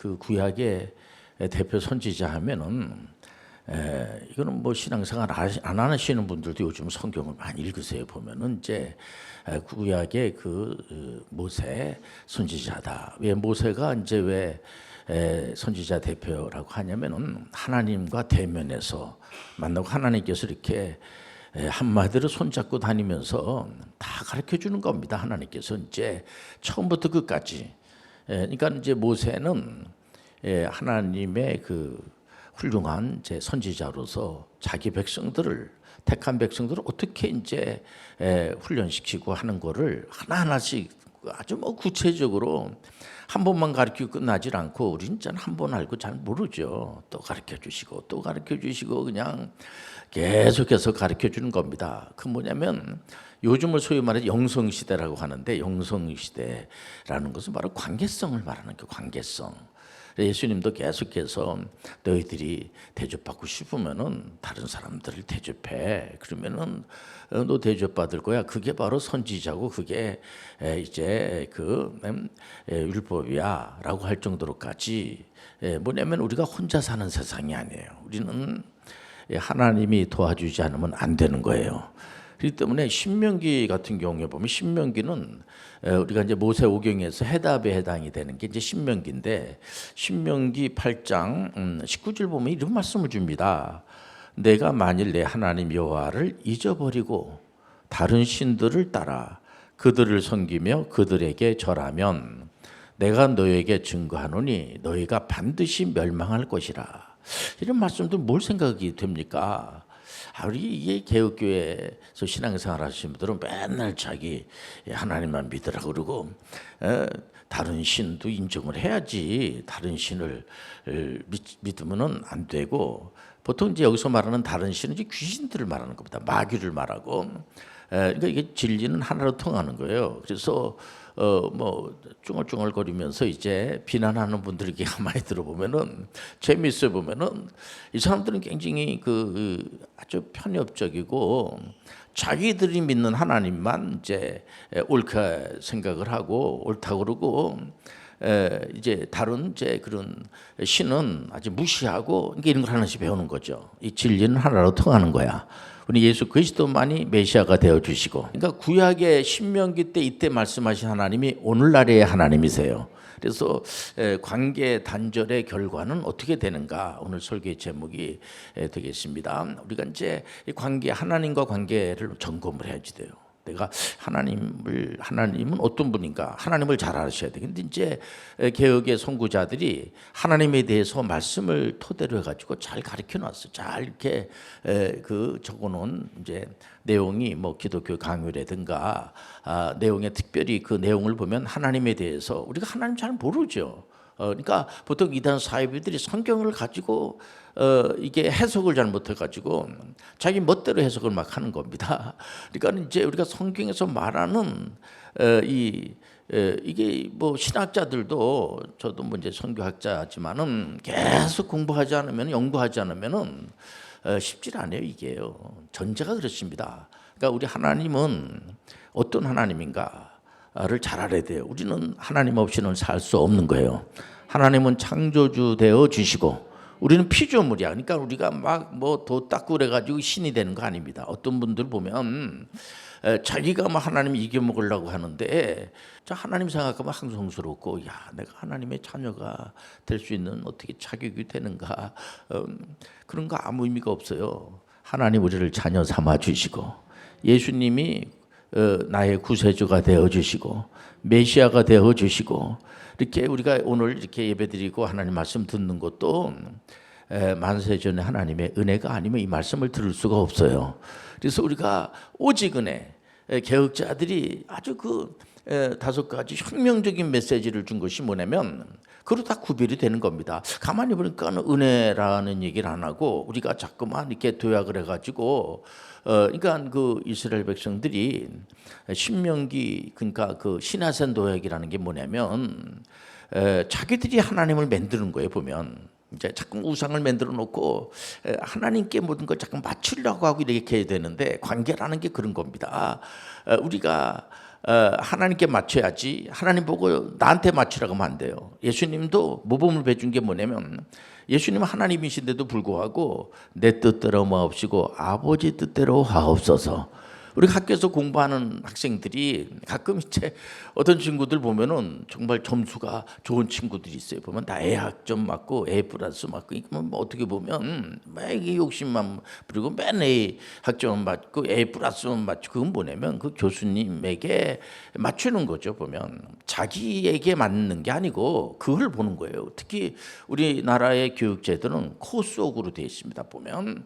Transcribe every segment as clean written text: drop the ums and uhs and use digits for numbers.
그 구약의 대표 선지자 하면은 이거는 뭐 신앙생활 안 하시는 분들도 요즘 성경을 많이 읽으세요. 보면은 이제 구약의 그 모세 선지자다. 왜 모세가 이제 왜 선지자 대표라고 하냐면은 하나님과 대면해서 만나고 하나님께서 이렇게 한마디로 손잡고 다니면서 다 가르쳐 주는 겁니다. 하나님께서 이제 처음부터 끝까지. 그러니까 이제 모세는 하나님의 그 훌륭한 제 선지자로서 자기 백성들을 택한 백성들을 어떻게 이제 훈련시키고 하는 거를 하나하나씩 아주 뭐 구체적으로 한 번만 가르치고 끝나질 않고 우리는 한 번 알고 잘 모르죠. 또 가르쳐 주시고 또 가르쳐 주시고 그냥 계속해서 가르쳐 주는 겁니다. 그 뭐냐면 요즘을 소위 말해서 영성시대라고 하는데 영성시대라는 것은 바로 관계성을 말하는 그 관계성. 예수님도 계속해서 너희들이 대접받고 싶으면은 다른 사람들을 대접해. 그러면은 너 대접받을 거야. 그게 바로 선지자고 그게 이제 그 율법이야라고 할 정도로까지 뭐냐면 우리가 혼자 사는 세상이 아니에요. 우리는 하나님이 도와주지 않으면 안 되는 거예요. 그렇기 때문에 신명기 같은 경우에 보면 신명기는 우리가 이제 모세오경에서 해답에 해당이 되는 게 이제 신명기인데 신명기 8장 19절 보면 이런 말씀을 줍니다. 내가 만일 내 하나님 여호와를 잊어버리고 다른 신들을 따라 그들을 섬기며 그들에게 절하면 내가 너에게 증거하노니 너희가 반드시 멸망할 것이라. 이런 말씀들 뭘 생각이 됩니까? 우리 이게 개혁교회에서 신앙생활 하시는 분들은 맨날 자기 하나님만 믿으라 그러고 다른 신도 인정을 해야지 다른 신을 믿으면은 안 되고 보통 이제 여기서 말하는 다른 신은 이제 귀신들을 말하는 겁니다. 마귀를 말하고 그러니까 이게 진리는 하나로 통하는 거예요. 그래서 뭐 쭝얼쭝얼거리면서 이제 비난하는 분들 이렇게 가만히 들어보면은 재미있어 보면은 이 사람들은 굉장히 그 아주 편협적이고 자기들이 믿는 하나님만 이제 옳게 생각을 하고 옳다고 그러고 이제 다른 이제 그런 신은 아주 무시하고 이런 걸 하나씩 배우는 거죠. 이 진리는 하나로 통하는 거야. 우리 예수 그리스도만이 메시아가 되어 주시고, 그러니까 구약의 신명기 때 이때 말씀하신 하나님이 오늘날의 하나님이세요. 그래서 관계 단절의 결과는 어떻게 되는가 오늘 설교의 제목이 되겠습니다. 우리가 이제 이 관계 하나님과 관계를 점검을 해야지 돼요. 내가 하나님은 어떤 분인가? 하나님을 잘 알으셔야 돼. 근데 이제 개혁의 선구자들이 하나님에 대해서 말씀을 토대로 해가지고 잘 가르쳐 놨어. 잘 이렇게 그 적어놓은 이제 내용이 뭐 기독교 강요라든가 내용에 특별히 그 내용을 보면 하나님에 대해서 우리가 하나님 잘 모르죠. 그러니까 보통 이단 사이비들이 성경을 가지고 이게 해석을 잘못해 가지고 자기 멋대로 해석을 막 하는 겁니다. 그러니까 이제 우리가 성경에서 말하는 이게 뭐 신학자들도 저도 뭐 이제 선교학자지만은 계속 공부하지 않으면 연구하지 않으면은 쉽지 않아요. 이게요. 전제가 그렇습니다. 그러니까 우리 하나님은 어떤 하나님인가를 잘 알아야 돼요. 우리는 하나님 없이는 살 수 없는 거예요. 하나님은 창조주 되어 주시고 우리는 피조물이야. 그러니까 우리가 막 뭐 도 닦고 그래가지고 신이 되는 거 아닙니다. 어떤 분들 보면 자기가 뭐 하나님 이겨먹으려고 하는데 하나님 생각하면 항성스럽고 야 내가 하나님의 자녀가 될 수 있는 어떻게 자격이 되는가 그런 거 아무 의미가 없어요. 하나님 우리를 자녀 삼아 주시고 예수님이 나의 구세주가 되어 주시고 메시아가 되어 주시고 이렇게 우리가 오늘 이렇게 예배드리고 하나님 말씀 듣는 것도 만세전에 하나님의 은혜가 아니면 이 말씀을 들을 수가 없어요. 그래서 우리가 오직 은혜 개혁자들이 아주 그 5가지 혁명적인 메시지를 준 것이 뭐냐면 그로 다 구별이 되는 겁니다. 가만히 보니까 은혜라는 얘기를 안 하고 우리가 자꾸만 이렇게 도약을 해가지고 그러니까 그 이스라엘 백성들이 신명기 그러니까 그 신하산 도약이라는 게 뭐냐면 자기들이 하나님을 만드는 거예요. 보면 이제 자꾸 우상을 만들어 놓고 하나님께 모든 걸 자꾸 맞추려고 하고 이렇게 해야 되는데 관계라는 게 그런 겁니다. 우리가 하나님께 맞춰야지 하나님 보고 나한테 맞추라고 하면 안 돼요. 예수님도 모범을 베준 게 뭐냐면 예수님은 하나님이신데도 불구하고 내 뜻대로 마옵시고 아버지 뜻대로 하옵소서. 우리 학교에서 공부하는 학생들이 가끔 이제 어떤 친구들 보면은 정말 점수가 좋은 친구들이 있어요. 보면 다 A 학점 맞고 A 플러스 맞고 뭐 어떻게 보면 막 이게 욕심만 부리고 맨 A 학점 맞고 A 플러스만 맞고 그건 뭐냐면 그 교수님에게 맞추는 거죠. 보면 자기에게 맞는 게 아니고 그걸 보는 거예요. 특히 우리나라의 교육 제도는 코스옥으로 되어 있습니다. 보면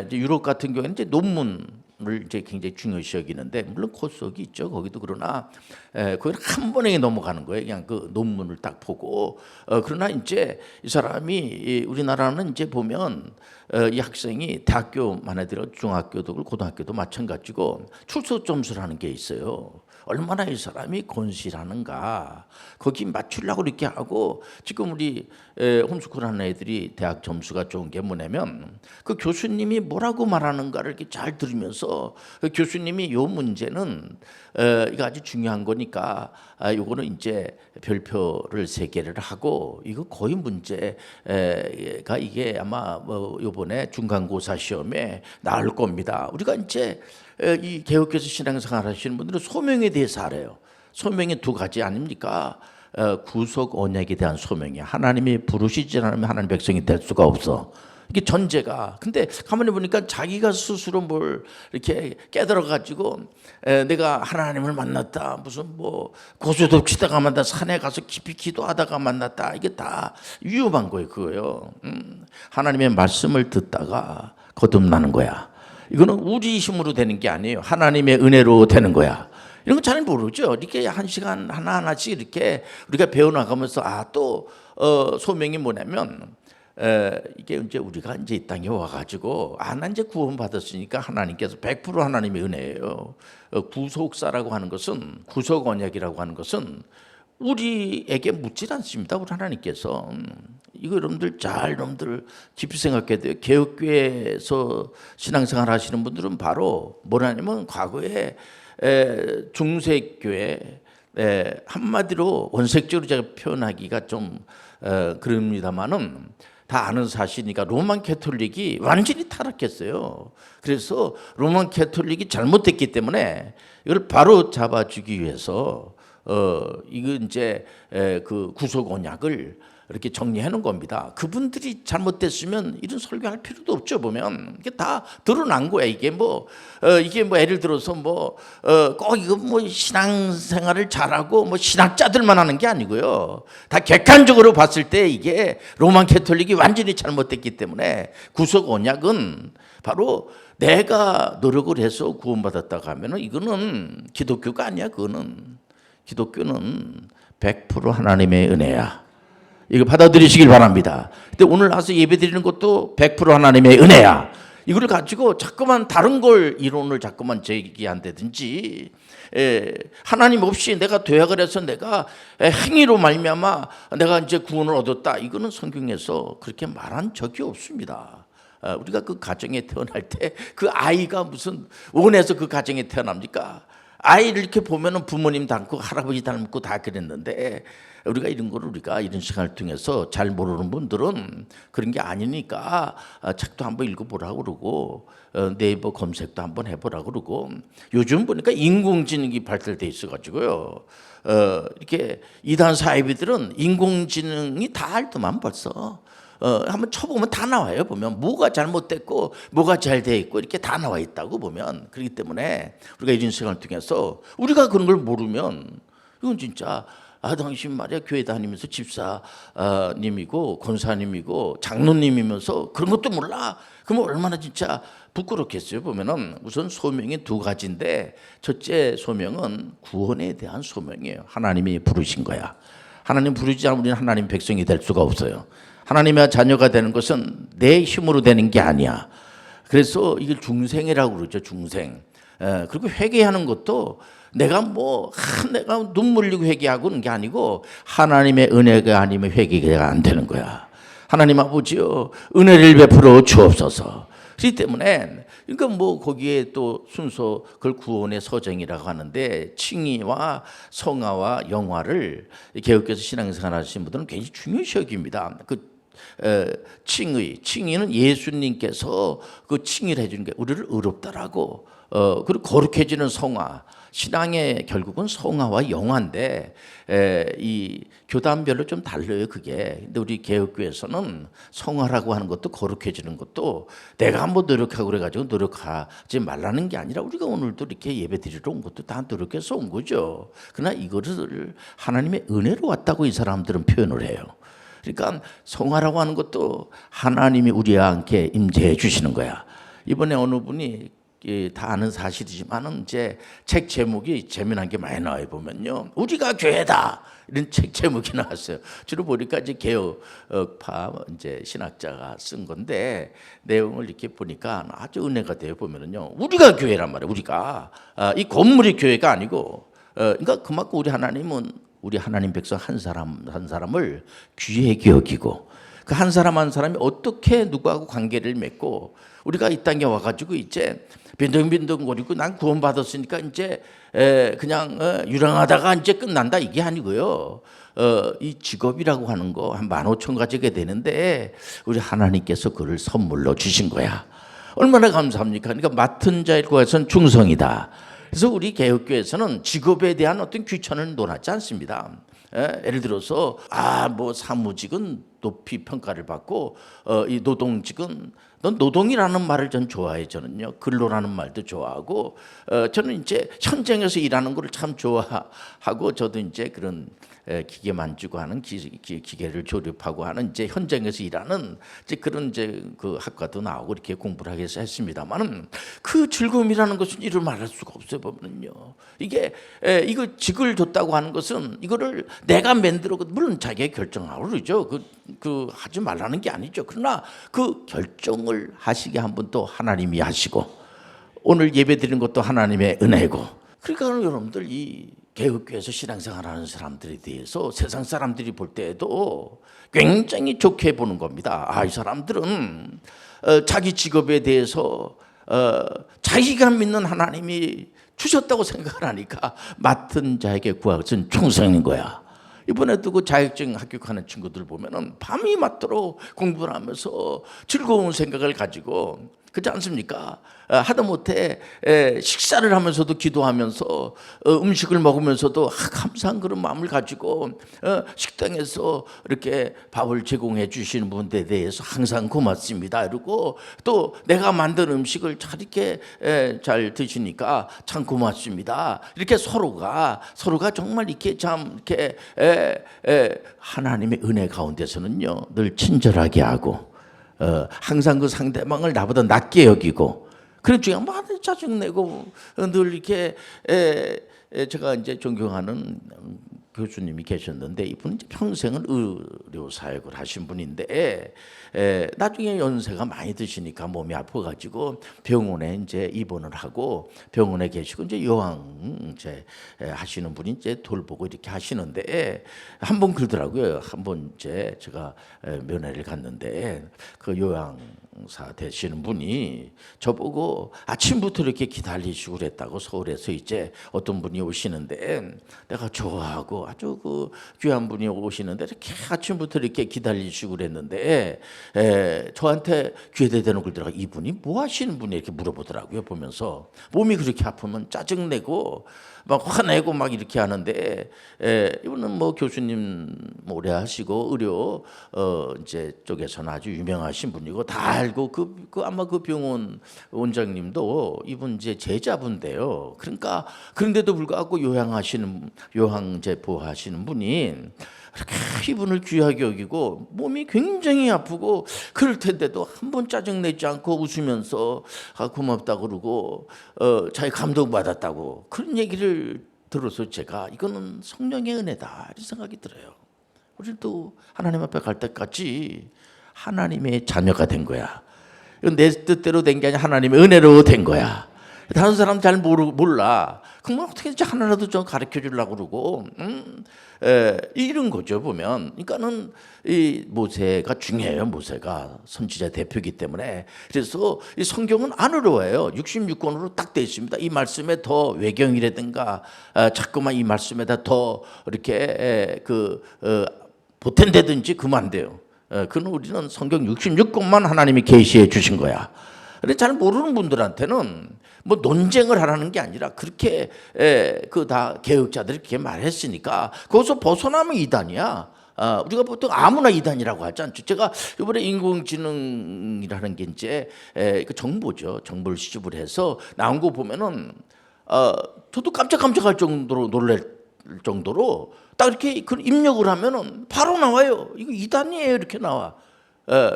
이제 유럽 같은 경우에는 이제 논문을 이제 굉장히 중요시 여기는데 물론 코스옥이 있죠. 거기도 그러나 거기는 한 번에 넘어가는 거예요. 그냥 그 논문을 딱 보고 그러나 이제 이 사람이 우리나라는 이제 보면 이 학생이 대학교만 해도 중학교도 고등학교도 마찬가지고 출석 점수라는 게 있어요. 얼마나 이 사람이 건실하는가 거기 맞추려고 이렇게 하고 지금 우리 홈스쿨하는 애들이 대학 점수가 좋은 게 뭐냐면 그 교수님이 뭐라고 말하는가를 이렇게 잘 들으면서 그 교수님이 요 문제는 이거 아주 중요한 거니까 요거는 이제 별표를 3개를 하고 이거 거의 문제가 이게 아마 뭐 요번에 중간고사 시험에 나올 겁니다. 우리가 이제 이 개혁교회에서 신앙생활 하시는 분들은 소명에 대해서 알아요. 소명이 2가지 아닙니까? 구속 언약에 대한 소명이야. 하나님이 부르시지 않으면 하나님 백성이 될 수가 없어. 이게 전제가. 근데 가만히 보니까 자기가 스스로 뭘 이렇게 깨달아 가지고 내가 하나님을 만났다. 무슨 뭐 고수도 치다가 만났다. 산에 가서 깊이 기도하다가 만났다. 이게 다 위험한 거예요. 그거요. 하나님의 말씀을 듣다가 거듭나는 거야. 이거는 우리 힘으로 되는 게 아니에요. 하나님의 은혜로 되는 거야. 이런 거 잘 모르죠. 이렇게 1시간 하나하나씩 이렇게 우리가 배워나가면서 또 소명이 뭐냐면 이게 이제 우리가 이제 이 땅에 와가지고 나 이제 구원 받았으니까 하나님께서 100% 하나님의 은혜예요. 구속사라고 하는 것은 구속 언약이라고 하는 것은 우리에게 묻질 않습니다. 우리 하나님께서 이거 여러분들 깊이 생각해야 돼요. 개혁교회에서 신앙생활 하시는 분들은 바로 뭐라냐면 과거에 중세교회 한마디로 원색적으로 제가 표현하기가 좀 그럽니다만은 다 아는 사실이니까 로만 캐톨릭이 완전히 타락했어요. 그래서 로만 캐톨릭이 잘못됐기 때문에 이걸 바로 잡아주기 위해서 이거 이제 그 구속 언약을 이렇게 정리해 놓은 겁니다. 그분들이 잘못됐으면 이런 설교할 필요도 없죠. 보면 이게 다 드러난 거야. 이게 뭐 예를 들어서 꼭 이거 신앙생활을 잘하고 신학자들만 하는 게 아니고요. 다 객관적으로 봤을 때 이게 로만 캐톨릭이 완전히 잘못됐기 때문에 구속 언약은 바로 내가 노력을 해서 구원받았다고 하면은 이거는 기독교가 아니야. 그거는 기독교는 100% 하나님의 은혜야. 이거 받아들이시길 바랍니다. 근데 오늘 와서 예배드리는 것도 100% 하나님의 은혜야. 이걸 가지고 자꾸만 다른 걸 이론을 자꾸만 제기한다든지 하나님 없이 내가 도약을 해서 내가 행위로 말미암아 내가 이제 구원을 얻었다. 이거는 성경에서 그렇게 말한 적이 없습니다. 우리가 그 가정에 태어날 때 그 아이가 무슨 원해서 그 가정에 태어납니까? 아이를 이렇게 보면은 부모님 닮고 할아버지 닮고 다 그랬는데 우리가 이런 거를 우리가 이런 시간을 통해서 잘 모르는 분들은 그런 게 아니니까 책도 한번 읽어보라고 그러고 네이버 검색도 한번 해보라고 그러고 요즘 보니까 인공지능이 발달돼 있어가지고요. 이렇게 이단 사이비들은 인공지능이 다 알더만 벌써. 한번 쳐보면 다 나와요. 보면 뭐가 잘못됐고 뭐가 잘 돼 있고 이렇게 다 나와 있다고 보면. 그렇기 때문에 우리가 이런 시간을 통해서 우리가 그런 걸 모르면 이건 진짜 당신 말이야 교회 다니면서 집사님이고 권사님이고 장로님이면서 그런 것도 몰라. 그러면 얼마나 진짜 부끄럽겠어요. 보면은 우선 소명이 2가지인데 첫째 소명은 구원에 대한 소명이에요. 하나님이 부르신 거야. 하나님 부르지 않으면 우리는 하나님 백성이 될 수가 없어요. 하나님의 자녀가 되는 것은 내 힘으로 되는 게 아니야. 그래서 이걸 중생이라고 그러죠. 중생. 그리고 회개하는 것도 내가 내가 눈물 흘리고 회개하고 그런 게 아니고 하나님의 은혜가 아니면 회개가 안 되는 거야. 하나님 아버지요, 은혜를 베풀어 주옵소서. 그렇기 때문에 그러니까 뭐 거기에 또 순서 그걸 구원의 서정이라고 하는데 칭의와 성화와 영화를 개혁교회에서 신앙생활 하시는 분들은 굉장히 중요시 여깁니다. 칭의는 예수님께서 그 칭의를 해주는 게 우리를 의롭다라고 그리고 거룩해지는 성화. 신앙의 결국은 성화와 영화인데 이 교단별로 좀 달라요 그게. 근데 우리 개혁교회에서는 성화라고 하는 것도 거룩해지는 것도 내가 뭐 노력하고 그래가지고 노력하지 말라는 게 아니라 우리가 오늘도 이렇게 예배드리러 온 것도 다 노력해서 온 거죠. 그러나 이거를 하나님의 은혜로 왔다고 이 사람들은 표현을 해요. 그러니까 성화라고 하는 것도 하나님이 우리와 함께 임재해 주시는 거야. 이번에 어느 분이 다 아는 사실이지만은 이제 책 제목이 재미난 게 많이 나와요. 보면요, 우리가 교회다 이런 책 제목이 나왔어요. 주로 보니까 이제 개혁파 이제 신학자가 쓴 건데 내용을 이렇게 보니까 아주 은혜가 돼요. 보면은요, 우리가 교회란 말이에요. 우리가 이 건물이 교회가 아니고, 그러니까 그만큼 우리 하나님은 우리 하나님 백성 한 사람 한 사람을 귀하게 여기고 그 한 사람 한 사람이 어떻게 누구하고 관계를 맺고 우리가 이 땅에 와가지고 이제 빈둥빈둥거리고 난 구원받았으니까 이제 그냥 유랑하다가 이제 끝난다 이게 아니고요. 이 직업이라고 하는 거 한 15,000가지가 되는데 우리 하나님께서 그를 선물로 주신 거야. 얼마나 감사합니까? 그러니까 맡은 자에 구해서는 충성이다. 그래서 우리 개혁교회에서는 직업에 대한 어떤 귀천을 논하지 않습니다. 예를 들어서 뭐 사무직은 높이 평가를 받고 이 노동직은 넌 노동이라는 말을 전 좋아해요. 저는요 근로라는 말도 좋아하고 저는 이제 현장에서 일하는 거를 참 좋아하고 저도 이제 그런 기계 만지고 하는 기계를 조립하고 하는 이제 현장에서 일하는 이제 그런 이제 그 학과도 나오고 이렇게 공부를 하기 위해서 했습니다만은 그 즐거움이라는 것은 이를 말할 수가 없어요. 보면요 이게 이거 직을 줬다고 하는 것은 이거를 내가 만들어 물론 자기가 결정하고 그러죠. 그 하지 말라는 게 아니죠. 그러나 그 결정을 하시게 한 분 또 하나님이 하시고 오늘 예배 드리는 것도 하나님의 은혜고 그러니까 여러분들 이 개혁교회에서 신앙생활하는 사람들에 대해서 세상 사람들이 볼 때에도 굉장히 좋게 보는 겁니다. 이 사람들은 자기 직업에 대해서 자기가 믿는 하나님이 주셨다고 생각을 하니까 맡은 자에게 구하것은 충성인 거야. 이번에도 그 자격증 합격하는 친구들 보면은 밤이 맞도록 공부를 하면서 즐거운 생각을 가지고 그렇지 않습니까? 하다못해 식사를 하면서도 기도하면서 음식을 먹으면서도 감사한 그런 마음을 가지고 식당에서 이렇게 밥을 제공해 주시는 분들에 대해서 항상 고맙습니다. 그리고 또 내가 만든 음식을 잘 이렇게 잘 드시니까 참 고맙습니다. 이렇게 서로가 정말 이렇게 참 이렇게 하나님의 은혜 가운데서는요 늘 친절하게 하고 항상 그 상대방을 나보다 낮게 여기고 그런 중에 막 짜증내고 늘 이렇게 제가 이제 존경하는 교수님이 계셨는데 이분은 이제 평생을 의료 사역을 하신 분인데 나중에 연세가 많이 드시니까 몸이 아파가지고 병원에 이제 입원을 하고 병원에 계시고 이제 요양 이제 하시는 분이 이제 돌보고 이렇게 하시는데 한 번 그러더라고요. 한 번 이제 제가 면회를 갔는데 그 요양사 되시는 분이 저보고 아침부터 이렇게 기다리시고 그랬다고 서울에서 이제 어떤 분이 오시는데 내가 좋아하고 아주 그 귀한 분이 오시는데 이렇게 아침부터 이렇게 기다리시고 그랬는데 저한테 귀에다 대는 걸 들어가 이분이 뭐 하시는 분이 이렇게 물어보더라고요. 보면서 몸이 그렇게 아프면 짜증내고 막 화내고 막 이렇게 하는데 이분은 뭐 교수님 오래 하시고 의료 이제 쪽에서는 아주 유명하신 분이고 다 알고 그 아마 그 병원 원장님도 이분 이제 제자분인데요. 그러니까 그런데도 불구하고 요양제 보호하시는 분이 이렇게 이분을 귀하게 여기고 몸이 굉장히 아프고 그럴 텐데도 한 번 짜증내지 않고 웃으면서 고맙다고 그러고 자기 감동받았다고 그런 얘기를 들어서 제가 이거는 성령의 은혜다 이런 생각이 들어요. 우리도 하나님 앞에 갈 때까지 하나님의 자녀가 된 거야. 이건 내 뜻대로 된 게 아니라 하나님의 은혜로 된 거야. 다른 사람 잘 몰라. 그러면 어떻게 하나라도 좀 가르쳐 주려고 그러고, 이런 거죠, 보면. 그러니까는 이 모세가 중요해요, 모세가. 선지자 대표이기 때문에. 그래서 이 성경은 안 어려워요. 66권으로 딱 되어 있습니다. 이 말씀에 더 외경이라든가, 자꾸만 이 말씀에다 더 이렇게 보탠다든지 그만 안 돼요. 그는 우리는 성경 66권만 하나님이 계시해 주신 거야. 근데 잘 모르는 분들한테는 뭐 논쟁을 하라는 게 아니라 그렇게 다 개혁자들이 그렇게 말했으니까 거기서 벗어나면 이단이야. 우리가 보통 아무나 이단이라고 하지 않죠. 제가 이번에 인공지능이라는 게 이제 그 정보죠. 정보를 수집을 해서 나온 거 보면은 저도 깜짝깜짝할 정도로 놀랄 정도로 딱 이렇게 그 입력을 하면은 바로 나와요. 이거 이단이에요 이렇게 나와.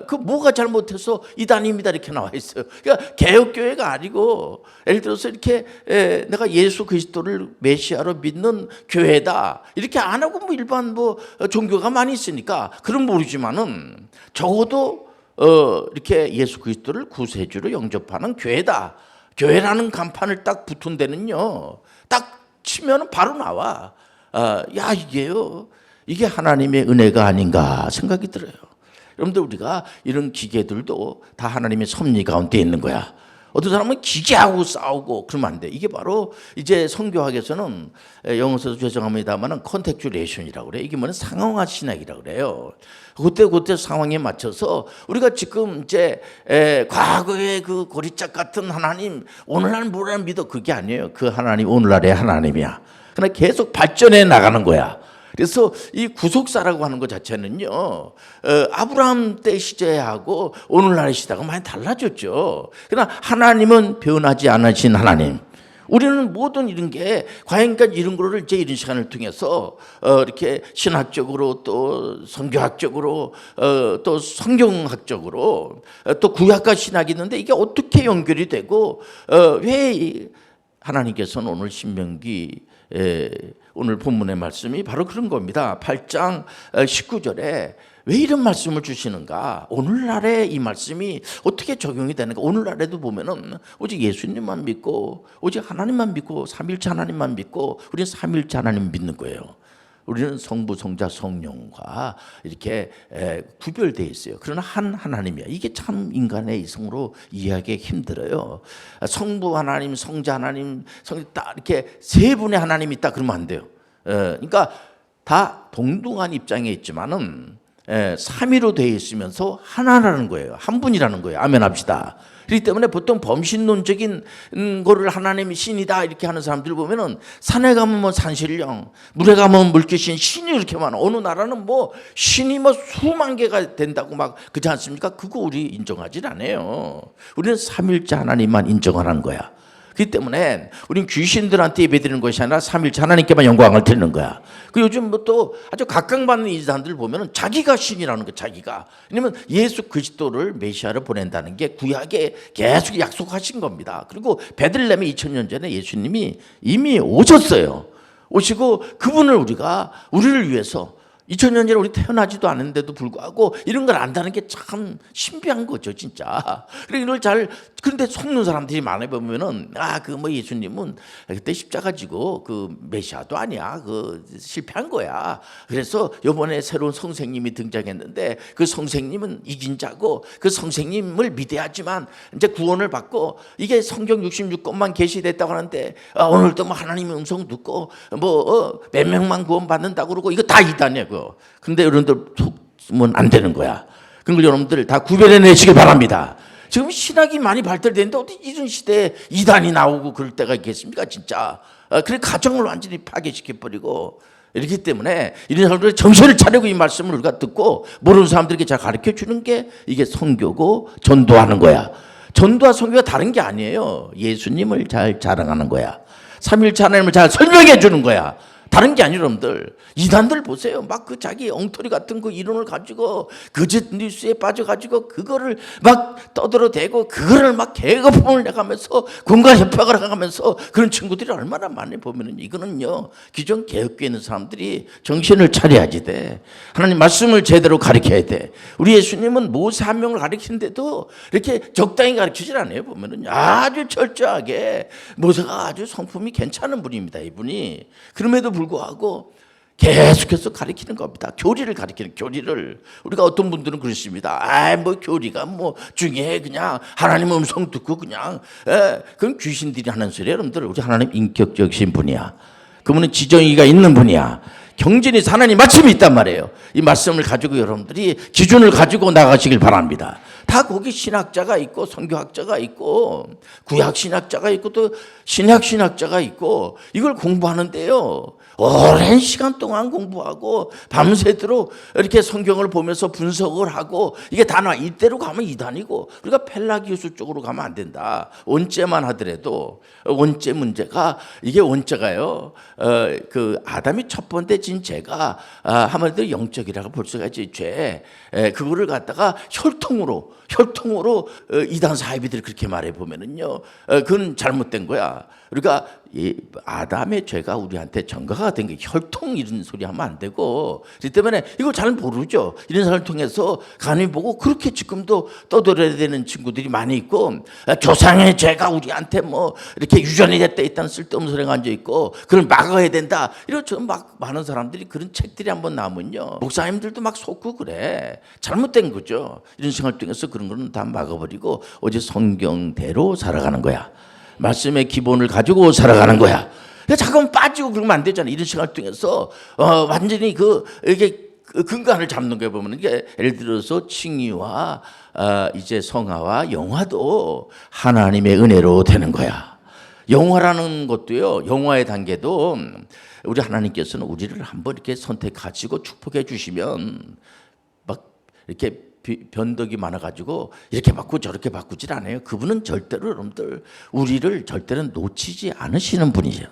그 뭐가 잘못해서 이단입니다 이렇게 나와 있어요. 그러니까 개혁교회가 아니고 예를 들어서 이렇게 내가 예수 그리스도를 메시아로 믿는 교회다 이렇게 안 하고 뭐 일반 뭐 종교가 많이 있으니까 그런 모르지만은 적어도 이렇게 예수 그리스도를 구세주로 영접하는 교회다. 교회라는 간판을 딱 붙은 데는요. 딱 치면은 바로 나와. 야 이게 하나님의 은혜가 아닌가 생각이 들어요. 여러분들 우리가 이런 기계들도 다 하나님의 섭리 가운데 있는 거야. 어떤 사람은 기계하고 싸우고 그러면 안 돼. 이게 바로 이제 성교학에서는 영어에서도 죄송합니다만은 컨텍츄레이션이라고 그래요. 이게 뭐냐 상황화 신학이라고 그래요. 그때 상황에 맞춰서 우리가 지금 이제 과거의 그 고리짝 같은 하나님 오늘날 뭐라 믿어 그게 아니에요. 그 하나님 오늘날의 하나님이야. 그러나 계속 발전해 나가는 거야. 그래서 이 구속사라고 하는 것 자체는요, 아브라함 때 시제하고 오늘날의 시대가 많이 달라졌죠. 그러나 하나님은 변하지 않으신 하나님. 우리는 모든 이런 게 과연 그러니까 이런 거를 이제 이런 시간을 통해서 이렇게 신학적으로 또 성교학적으로 또 성경학적으로 또 구약과 신학이 있는데 이게 어떻게 연결이 되고 왜 하나님께서는 오늘 신명기 오늘 본문의 말씀이 바로 그런 겁니다. 8장 19절에 왜 이런 말씀을 주시는가? 오늘날의 이 말씀이 어떻게 적용이 되는가? 오늘날에도 보면은 오직 예수님만 믿고 오직 하나님만 믿고 삼일체 하나님만 믿고 우리는 삼일체 하나님 믿는 거예요. 우리는 성부, 성자, 성령과 이렇게 구별되어 있어요. 그러나 한 하나님이야. 이게 참 인간의 이성으로 이해하기 힘들어요. 성부 하나님, 성자 하나님, 딱 이렇게 세 분의 하나님이 있다 그러면 안 돼요. 그러니까 다 동등한 입장에 있지만은 삼위로 되어 있으면서 하나라는 거예요. 한 분이라는 거예요. 아멘 합시다. 그렇기 때문에 보통 범신론적인 거를 하나님이 신이다 이렇게 하는 사람들 보면은 산에 가면 뭐 산신령, 물에 가면 물귀신, 신이 이렇게 많아. 어느 나라는 뭐 신이 뭐 수만 개가 된다고 막 그렇지 않습니까? 그거 우리 인정하지 않아요. 우리는 삼일째 하나님만 인정하는 거야. 그렇기 때문에 우리는 귀신들한테 예배드리는 것이 아니라 삼일째 하나님께만 영광을 드리는 거야. 그 요즘 뭐 또 아주 각광받는 이 사람들 보면은 자기가 신이라는 거 자기가. 왜냐면 예수 그리스도를 메시아를 보낸다는 게 구약에 계속 약속하신 겁니다. 그리고 베들레헴에 2000년 전에 예수님이 이미 오셨어요. 오시고 그분을 우리를 위해서 2000년 전에 우리 태어나지도 않은데도 불구하고 이런 걸 안다는 게 참 신비한 거죠, 진짜. 그런데 속는 사람들이 많아 보면은, 그 뭐 예수님은 그때 십자가 지고 그 메시아도 아니야. 그 실패한 거야. 그래서 이번에 새로운 선생님이 등장했는데 그 선생님은 이긴 자고 그 선생님을 믿어야지만 이제 구원을 받고 이게 성경 66권만 계시됐다고 하는데 오늘도 뭐 하나님의 음성 듣고 몇 명만 구원받는다고 그러고 이거 다 이단이야. 근데 여러분들 속으면 안 되는 거야. 그걸 여러분들 다 구별해내시길 바랍니다. 지금 신학이 많이 발달되는데 어디 이런 시대에 이단이 나오고 그럴 때가 있겠습니까 진짜. 그래 가정을 완전히 파괴시켜버리고 이렇기 때문에 이런 사람들이 정신을 차리고 이 말씀을 우리가 듣고 모르는 사람들에게 잘 가르쳐주는 게 이게 선교고 전도하는 거야. 전도와 선교가 다른 게 아니에요. 예수님을 잘 자랑하는 거야. 삼일체 하나님을 잘 설명해 주는 거야. 다른 게 아니라 여러분들 이단들 보세요. 막 그 자기 엉터리 같은 그 이론을 가지고 거짓 뉴스에 빠져가지고 그거를 막 떠들어대고 그거를 막 계급품을 내가면서 공간 협박을 해가면서 그런 친구들이 얼마나 많이 보면은 이거는요 기존 개혁교회 있는 사람들이 정신을 차려야지 돼. 하나님 말씀을 제대로 가르쳐야 돼. 우리 예수님은 모세 한 명을 가르치는데도 이렇게 적당히 가르치질 않아요. 보면은 아주 철저하게 모세가 아주 성품이 괜찮은 분입니다. 이분이. 그럼에도 불구하고 계속해서 가르치는 겁니다. 교리를 가르치는 교리를. 우리가 어떤 분들은 그렇습니다. 뭐 교리가 뭐 중에 그냥 하나님 음성 듣고 그냥 그건 귀신들이 하는 소리야. 여러분들 우리 하나님 인격적이신 분이야. 그분은 지정의가 있는 분이야. 경전이 하나님 말씀이 있단 말이에요. 이 말씀을 가지고 여러분들이 기준을 가지고 나가시길 바랍니다. 다 거기 신학자가 있고 선교학자가 있고 구약 신학자가 있고 또 신약 신학자가 있고 이걸 공부하는데요. 오랜 시간 동안 공부하고 밤새도록 이렇게 성경을 보면서 분석을 하고 이게 다 나 이대로 가면 이단이고 우리가 펠라기우스 쪽으로 가면 안 된다. 원죄만 하더라도 원죄 문제가 이게 원죄가요. 그 아담이 첫 번째 진 죄가 한마디로 영적이라고 볼 수가 있지. 죄 그거를 갖다가 혈통으로 이단 사이비들이 그렇게 말해 보면은요. 그건 잘못된 거야. 그러니까 이 아담의 죄가 우리한테 전가가 된 게 혈통 이런 소리 하면 안 되고 그렇기 때문에 이걸 잘 모르죠. 이런 사람을 통해서 간이 보고 그렇게 지금도 떠들어야 되는 친구들이 많이 있고 조상의 죄가 우리한테 뭐 이렇게 유전이 됐다 있다는 쓸데없는 소리가 앉아 있고 그걸 막아야 된다. 이런 막 많은 사람들이 그런 책들이 한번 나오면요. 목사님들도 막 속고 그래. 잘못된 거죠. 이런 생활 통해서 그런 거는 다 막아버리고 오직 성경대로 살아가는 거야. 말씀의 기본을 가지고 살아가는 거야. 잠깐 빠지고 그러면 안 되잖아. 이런 시간을 통해서 완전히 이게 근간을 잡는 거에 보면 이게 예를 들어서 칭의와 이제 성화와 영화도 하나님의 은혜로 되는 거야. 영화라는 것도요. 영화의 단계도 우리 하나님께서는 우리를 한번 이렇게 선택하시고 축복해 주시면 막 이렇게 변덕이 많아가지고 이렇게 바꾸고 저렇게 바꾸질 않아요. 그분은 절대로 여러분들 우리를 절대로 놓치지 않으시는 분이죠.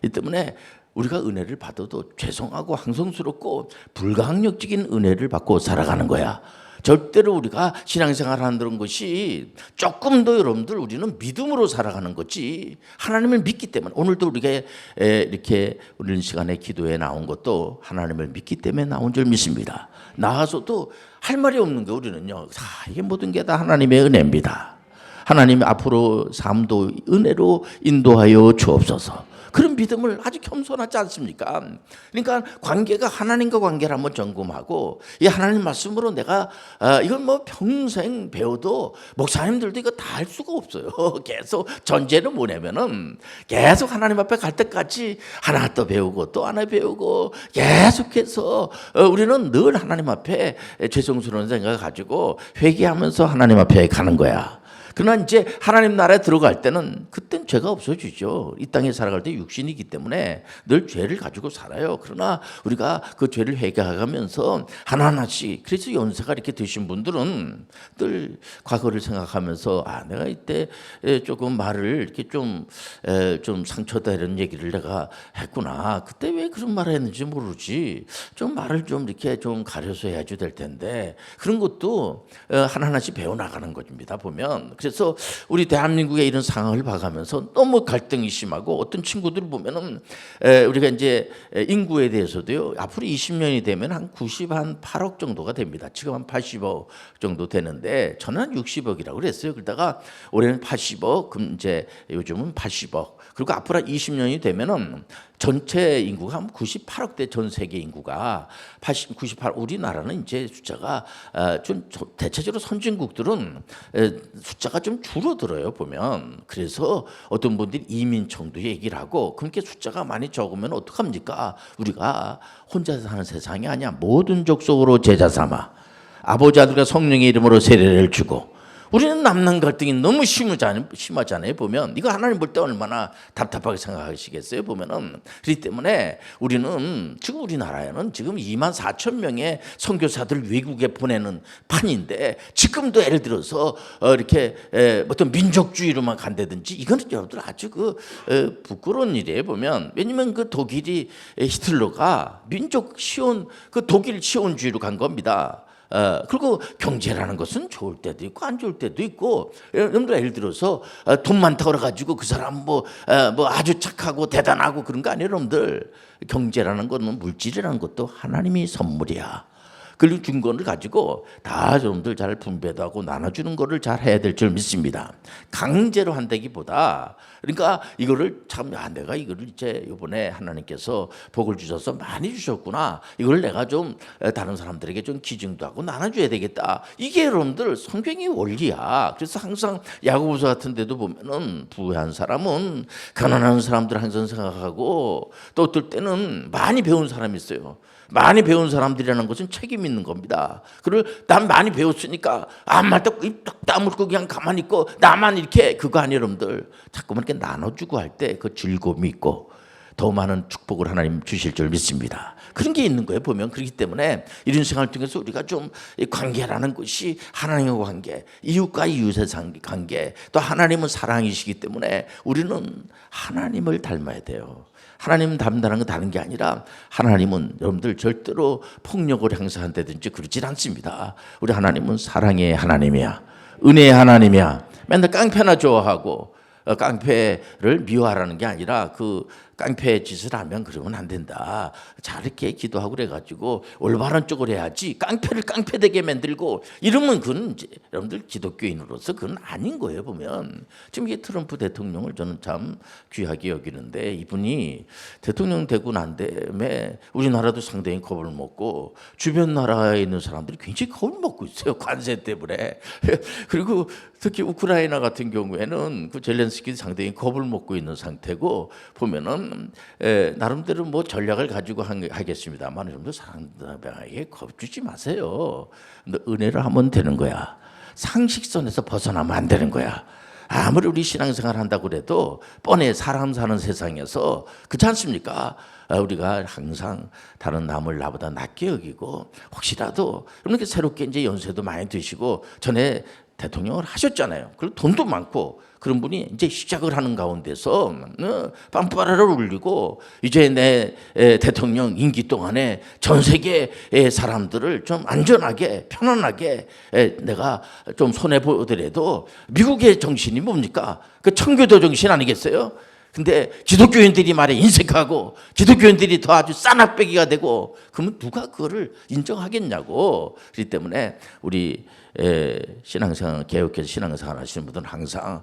이 때문에 우리가 은혜를 받아도 죄송하고 항성스럽고 불가항력적인 은혜를 받고 살아가는 거야. 절대로 우리가 신앙생활 하는 것이 조금 더 여러분들 우리는 믿음으로 살아가는 거지 하나님을 믿기 때문에 오늘도 우리가 이렇게 오늘 시간에 기도에 나온 것도 하나님을 믿기 때문에 나온 줄 믿습니다. 나와서도 할 말이 없는 게 우리는요. 이게 모든 게 다 하나님의 은혜입니다. 하나님 앞으로 삶도 은혜로 인도하여 주옵소서. 그런 믿음을 아주 겸손하지 않습니까? 그러니까 관계가 하나님과 관계를 한번 점검하고 이 하나님 말씀으로 내가 이건 뭐 평생 배워도 목사님들도 이거 다 할 수가 없어요. 계속 전제는 뭐냐면은 계속 하나님 앞에 갈 때까지 하나 또 배우고 또 하나 배우고 계속해서 우리는 늘 하나님 앞에 죄송스러운 생각을 가지고 회개하면서 하나님 앞에 가는 거야. 그러나 이제 하나님 나라에 들어갈 때는 그땐 죄가 없어지죠. 이 땅에 살아갈 때 육신이기 때문에 늘 죄를 가지고 살아요. 그러나 우리가 그 죄를 회개하면서 하나하나씩 그래서 연세가 이렇게 되신 분들은 늘 과거를 생각하면서 내가 이때 조금 말을 이렇게 좀 상처다 이런 얘기를 내가 했구나. 그때 왜 그런 말을 했는지 모르지. 좀 말을 좀 이렇게 좀 가려서 해야지 될 텐데 그런 것도 하나하나씩 배워나가는 것입니다. 보면. 그래서 우리 대한민국의 이런 상황을 봐가면서 너무 갈등이 심하고 어떤 친구들을 보면은 우리가 이제 인구에 대해서도요 앞으로 20년이 되면 한 98억 정도가 됩니다. 지금 한 80억 정도 되는데 저는 한 60억이라고 그랬어요. 그러다가 올해는 80억, 그럼 이제 요즘은 80억. 그리고 앞으로 20년이 되면은 전체 인구가 한 98억대 전 세계 인구가 98 우리나라는 이제 숫자가 좀 대체적으로 선진국들은 숫자가 좀 줄어들어요 보면. 그래서 어떤 분들이 이민청도 얘기를 하고 그렇게 숫자가 많이 적으면 어떡합니까? 우리가 혼자 사는 세상이 아니야. 모든 족속으로 제자 삼아 아버지 아들과 성령의 이름으로 세례를 주고 우리는 남남 갈등이 너무 심하잖아요. 보면 이거 하나님 볼 때 얼마나 답답하게 생각하시겠어요. 보면은 그렇기 때문에 우리는 지금 우리나라에는 지금 2만 4천 명의 선교사들 외국에 보내는 판인데 지금도 예를 들어서 이렇게 어떤 민족주의로만 간다든지 이거는 여러분들 아주 부끄러운 일이에요. 보면 왜냐면 그 독일이 히틀러가 민족 시온 그 독일 시온주의로 간 겁니다. 그리고 경제라는 것은 좋을 때도 있고 안 좋을 때도 있고 여러분들 예를 들어서 돈 많다고 그래가지고 그 사람 뭐 아주 착하고 대단하고 그런 거 아니에요. 여러분들 경제라는 것은 물질이라는 것도 하나님이 선물이야. 그리고 준 거를 가지고 다 여러분들 잘 분배도 하고 나눠주는 거를 잘 해야 될 줄 믿습니다. 강제로 한다기보다 그러니까 이거를 참 내가 이거를 이제 이번에 하나님께서 복을 주셔서 많이 주셨구나. 이걸 내가 좀 다른 사람들에게 좀 기증도 하고 나눠줘야 되겠다. 이게 여러분들 성경의 원리야. 그래서 항상 야고보서 같은 데도 보면은 부유한 사람은 가난한 사람들 항상 생각하고 또 어떨 때는 많이 배운 사람이 있어요. 많이 배운 사람들이라는 것은 책임 있는 겁니다. 그리고 난 많이 배웠으니까 아무 말도 입 다물고 그냥 가만히 있고 나만 이렇게 그거 아니에요. 여러분들 자꾸만 이렇게 나눠주고 할 때 그 즐거움이 있고 더 많은 축복을 하나님 주실 줄 믿습니다. 그런 게 있는 거예요. 보면 그렇기 때문에 이런 생활을 통해서 우리가 좀 관계라는 것이 하나님과 관계, 이웃과 이웃의 관계, 또 하나님은 사랑이시기 때문에 우리는 하나님을 닮아야 돼요. 하나님 닮는다는 건 다른 게 아니라 하나님은 여러분들 절대로 폭력을 행사한다든지 그러질 않습니다. 우리 하나님은 사랑의 하나님이야. 은혜의 하나님이야. 맨날 깡패나 좋아하고 깡패를 미워하라는 게 아니라 그 깡패 짓을 하면 그러면 안 된다. 잘 이렇게 기도하고 그래가지고 올바른 쪽으로 해야지 깡패를 깡패되게 만들고 이러면 그건 이제 여러분들 기독교인으로서 그건 아닌 거예요. 보면 지금 이 트럼프 대통령을 저는 참 귀하게 여기는데 이분이 대통령 되고 난 다음에 우리나라도 상당히 겁을 먹고 주변 나라에 있는 사람들이 굉장히 겁을 먹고 있어요. 관세 때문에. 그리고 특히 우크라이나 같은 경우에는 그 젤렌스키도 상당히 겁을 먹고 있는 상태고 보면은 나름대로 뭐 전략을 가지고 하겠습니다만 여러분들 상대방에게 겁 주지 마세요. 근데 은혜를 하면 되는 거야. 상식선에서 벗어나면 안 되는 거야. 아무리 우리 신앙생활 한다고 그래도 뻔해 사람 사는 세상에서 그렇지 않습니까? 우리가 항상 다른 남을 나보다 낫게 여기고 혹시라도 이렇게 새롭게 이제 연세도 많이 드시고 전에 대통령을 하셨잖아요. 그리고 돈도 많고 그런 분이 이제 시작을 하는 가운데서 빰빠라를 울리고 이제 내 대통령 임기 동안에 전 세계의 사람들을 좀 안전하게 편안하게 내가 좀 손해 보더라도 미국의 정신이 뭡니까? 그 청교도 정신 아니겠어요? 근데 기독교인들이 말에 인색하고 기독교인들이 더 아주 싸납배기가 되고 그러면 누가 그거를 인정하겠냐고. 그렇기 때문에 우리 신앙생활 개혁해서 신앙생활 하시는 분들은 항상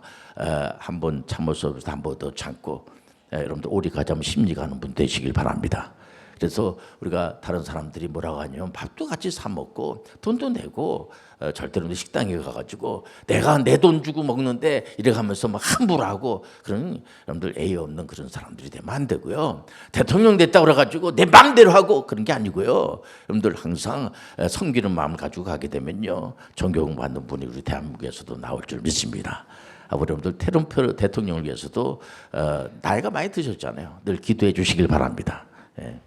한 번 참을 수 없어서 한 번 더 참고 여러분들 오리 가자면 심리 가는 분 되시길 바랍니다. 그래서 우리가 다른 사람들이 뭐라고 하냐면 밥도 같이 사 먹고 돈도 내고 절대로 식당에 가가지고 내가 내 돈 주고 먹는데 이래 가면서 막 함부로하고 그런 여러분들 예의 없는 그런 사람들이 되면 안 되고요. 대통령 됐다고 그래가지고 내 마음대로 하고 그런 게 아니고요. 여러분들 항상 섬기는 마음을 가지고 가게 되면요. 존경받는 분이 우리 대한민국에서도 나올 줄 믿습니다. 여러분들 트럼프 대통령을 위해서도 나이가 많이 드셨잖아요. 늘 기도해 주시길 바랍니다. 예.